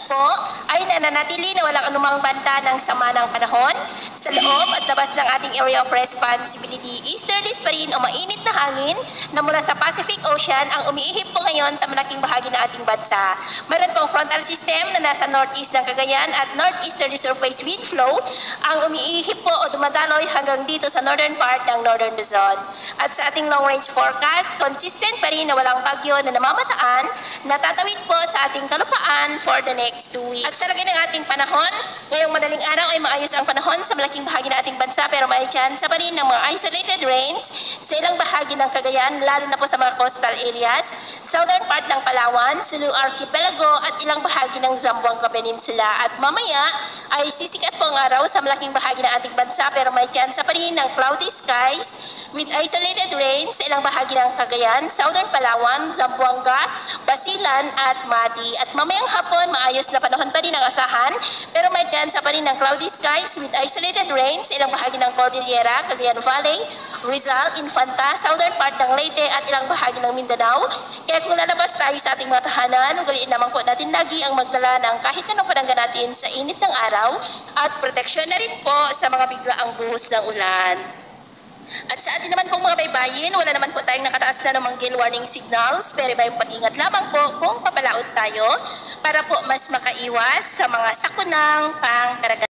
po ay nananatili na walang anumang banta ng sama ng panahon. Sa loob at labas ng ating area of responsibility, easterlies pa rin o mainit na hangin na mula sa Pacific Ocean ang umiihip po ngayon sa malaking bahagi ng ating bansa. Mayroon pong frontal system na nasa northeast ng Cagayan at northeasterly surface wind flow ang umiihip po o dumadaloy hanggang dito sa northern part ng northern Luzon. At sa ating long range forecast, consistent pa rin na walang bagyo na namamataan na tatawid po sa ating kalupaan for the next 2 weeks. At sa lagay ng ating panahon, ngayong madaling araw ay maayos ang panahon sa malaking bahagi ng ating bansa pero may chance pa rin ng mga isolated rains sa ilang bahagi ng Cagayan, lalo na po sa mga coastal areas, southern part ng Palawan, Sulu Archipelago at ilang bahagi ng Zamboanga Peninsula. At mamaya ay sisikat po ang araw sa malaking bahagi ng ating bansa pero may chance pa rin ng cloudy skies with isolated rains sa ilang bahagi ng Cagayan, southern Palawan, Zamboanga, Basilan at Mati. At mamayang hapon, maayos na panahon pa rin ang asahan pero may chance pa rin ng cloudy skies with isolated rains sa ilang bahagi ng Cordillera, Cagayan Valley, Rizal, Infanta, southern part ng Leyte at ilang bahagi ng Mindanao. Kaya kung lalabas tayo sa ating mga tahanan, ugaliin naman po natin lagi ang magdala ng kahit anong panangga natin sa init ng araw at proteksyon na rin po sa mga biglaang buhos ng ulan. At sa atin naman pong mga baybayin, wala naman po tayong nakataas na namang gale warning signals, pero may pag-ingat lamang po kung papalaot tayo para po mas makaiwas sa mga sakunang pangkaragatan.